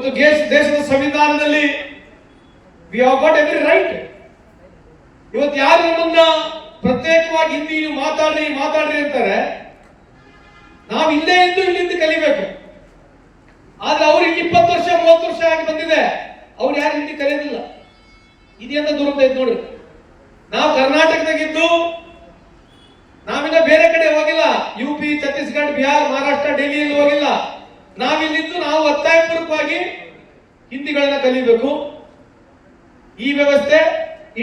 ಇವತ್ತು ದೇಶದ ಸಂವಿಧಾನದಲ್ಲಿ we have got every right. ಇವತ್ತು ಯಾರು ನಮ್ಮನ್ನ ಪ್ರತ್ಯೇಕವಾಗಿ ಹಿಂದಿ ಮಾತಾಡ್ರಿ ಅಂತಾರೆ, ನಾವು ಇಲ್ಲೇ ಇದ್ದು ಇಲ್ಲಿಂದ ಕಲಿಬೇಕು. ಆದ್ರೆ ಅವ್ರಿಗೆ 20 ವರ್ಷ 30 ವರ್ಷ ಆಗಿ ಬಂದಿದೆ, ಅವ್ರು ಯಾರು ಹಿಂದಿ ಕಲಿಯೋದಿಲ್ಲ. ಇದೆಂತ ದುರಂತ ಐತೆ ನೋಡ್ರಿ. ನಾವು ಕರ್ನಾಟಕದಾಗಿದ್ದು ನಾವಿನ್ನ ಬೇರೆ ಕಡೆ ಹೋಗಿಲ್ಲ. UP, ಛತ್ತೀಸ್ಗಢ, ಬಿಹಾರ್, ಮಹಾರಾಷ್ಟ್ರ, ಡೆಲ್ಲಿಯಲ್ಲಿ ಹೋಗಿಲ್ಲ. ನಾವಿಲ್ಲಿದ್ದು ನಾವು ಒತ್ತಾಯಪೂರ್ವಕವಾಗಿ ಹಿಂದಿಗಳನ್ನ ಕಲಿಬೇಕು. ಈ ವ್ಯವಸ್ಥೆ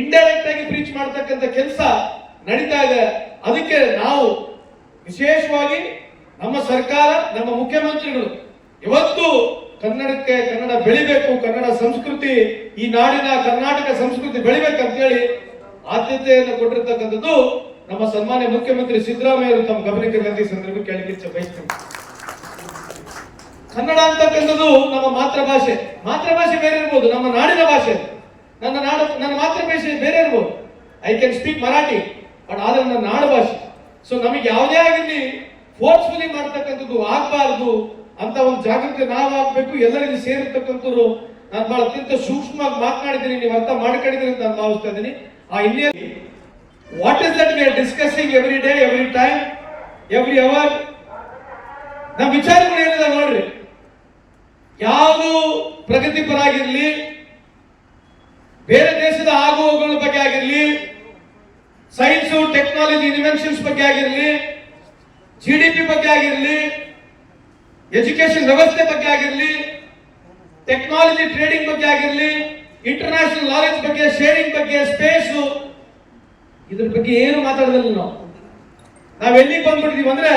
ಇಂಡೈರೆಕ್ಟ್ ಆಗಿ ಪ್ರೀಚ್ ಮಾಡ್ತಕ್ಕಂಥ ಕೆಲಸ ನಡೀತಾ ಇದೆ. ಅದಕ್ಕೆ ನಾವು ವಿಶೇಷವಾಗಿ ನಮ್ಮ ಸರ್ಕಾರ, ನಮ್ಮ ಮುಖ್ಯಮಂತ್ರಿಗಳು ಇವತ್ತು ಕನ್ನಡ ಬೆಳಿಬೇಕು, ಕನ್ನಡ ಸಂಸ್ಕೃತಿ, ಈ ನಾಡಿನ ಕರ್ನಾಟಕ ಸಂಸ್ಕೃತಿ ಬೆಳಿಬೇಕಂತ ಹೇಳಿ ಆದ್ಯತೆಯನ್ನು ಕೊಟ್ಟಿರ್ತಕ್ಕಂಥದ್ದು ನಮ್ಮ ಸನ್ಮಾನ್ಯ ಮುಖ್ಯಮಂತ್ರಿ ಸಿದ್ದರಾಮಯ್ಯ ಅವರು ತಮ್ಮ ಗಮನಕ್ಕೆ ಬಂದ ಸಂದರ್ಭ ಕೇಳಲಿಕ್ಕೆ ಬಯಸ್ತೀನಿ. ಕನ್ನಡ ಅಂತಕ್ಕಂಥದ್ದು ನಮ್ಮ ಮಾತೃಭಾಷೆ ಬೇರೆ ಇರ್ಬೋದು, ನಮ್ಮ ನಾಡಿನ ಭಾಷೆ. ನನ್ನ ಮಾತೃಭಾಷೆ ಬೇರೆ ಇರ್ಬೋದು. I can speak Marathi, but ಆದ್ರೆ ನನ್ನ ನಾಡು ಭಾಷೆ. ಸೊ ನಮಗೆ ಯಾವುದೇ ಆಗಿರಲಿ ಫೋರ್ಸ್ಫುಲಿ ಮಾಡ್ತಕ್ಕಂಥದ್ದು ಆಗಬಾರ್ದು ಅಂತ ಒಂದು ಜಾಗೃತಿ ನಾವು ಆಗ್ಬೇಕು. ಎಲ್ಲರಿಗೂ ಸೇರಿರ್ತಕ್ಕಂಥವ್ರು ನಾನು ಬಹಳ ಅತ್ಯಂತ ಸೂಕ್ಷ್ಮವಾಗಿ ಮಾತನಾಡಿದ್ದೀನಿ, ನೀವು ಅರ್ಥ ಮಾಡ್ಕೊಂಡಿದ್ದೀನಿ ಅಂತ ನಾನು ಭಾವಿಸ್ತಾ ಇದ್ದೀನಿ. ಆ ಹಿನ್ನೆಲೆ what is that we are discussing every day, every time, every hour. ನಮ್ಮ ವಿಚಾರಗಳು ಏನಿದೆ ನೋಡ್ರಿ. ಯಾವುದು ಪ್ರಗತಿಪರ ಆಗಿರ್ಲಿ, ಬೇರೆ ದೇಶದ ಆಗುಹೋಗುಗಳ ಬಗ್ಗೆ ಆಗಿರ್ಲಿ, ಸೈನ್ಸ್ ಟೆಕ್ನಾಲಜಿ ಇನ್ವೆನ್ಷನ್ಸ್ ಬಗ್ಗೆ ಆಗಿರ್ಲಿ, GDP ಬಗ್ಗೆ ಆಗಿರ್ಲಿ, ಎಜುಕೇಶನ್ ವ್ಯವಸ್ಥೆ ಬಗ್ಗೆ ಆಗಿರ್ಲಿ, ಟೆಕ್ನಾಲಜಿ ಟ್ರೇಡಿಂಗ್ ಬಗ್ಗೆ ಆಗಿರ್ಲಿ, ಇಂಟರ್ನ್ಯಾಷನಲ್ ನಾಲೆಜ್ ಬಗ್ಗೆ, ಶೇರಿಂಗ್ ಬಗ್ಗೆ, ಸ್ಪೇಸ್, ಇದ್ರ ಬಗ್ಗೆ ಏನು ಮಾತಾಡೋದಿಲ್ಲ. ನಾವು ಎಲ್ಲಿಗೆ ಬಂದ್ಬಿಟ್ಟಿದೀವಿ ಅಂದ್ರೆ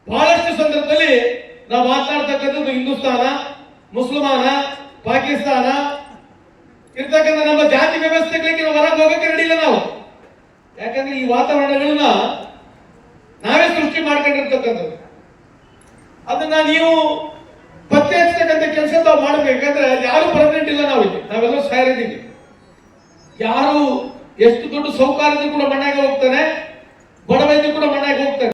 ಬಹಳಷ್ಟು ಸಂದರ್ಭದಲ್ಲಿ ನಾವು ಮಾತನಾಡ್ತಕ್ಕಂಥದ್ದು ಹಿಂದೂಸ್ತಾನ, ಮುಸಲ್ಮಾನ, ಪಾಕಿಸ್ತಾನ ಇರ್ತಕ್ಕಂಥ ನಮ್ಮ ಜಾತಿ ವ್ಯವಸ್ಥೆಗಳಿಗೆ ನಾವು ಹೊರಗೆ ಹೋಗಕ್ಕೆ ರೆಡಿಲ್ಲ ನಾವು. ಯಾಕಂದ್ರೆ ಈ ವಾತಾವರಣಗಳನ್ನ ನಾವೇ ಸೃಷ್ಟಿ ಮಾಡ್ಕೊಂಡಿರ್ತಕ್ಕಂಥದ್ದು. ಅದನ್ನ ನೀವು ಪತ್ತೆ ಹಚ್ಚತಕ್ಕಂಥ ಕೆಲಸ ತಾವು ಮಾಡಬೇಕಂದ್ರೆ ಯಾರು ಪರ್ಮನೆಂಟ್ ಇಲ್ಲ. ನಾವೆಲ್ಲ ಸಾರಿದ್ದೀವಿ. ಯಾರು ಎಷ್ಟು ದೊಡ್ಡ ಸೌಕಾರ್ಯದ ಕೂಡ ಮನೆಗೆ ಹೋಗ್ತಾನೆ, ಬಡವೈದ್ಯ ಕೂಡ ಮನೆಗೆ ಹೋಗ್ತಾನೆ.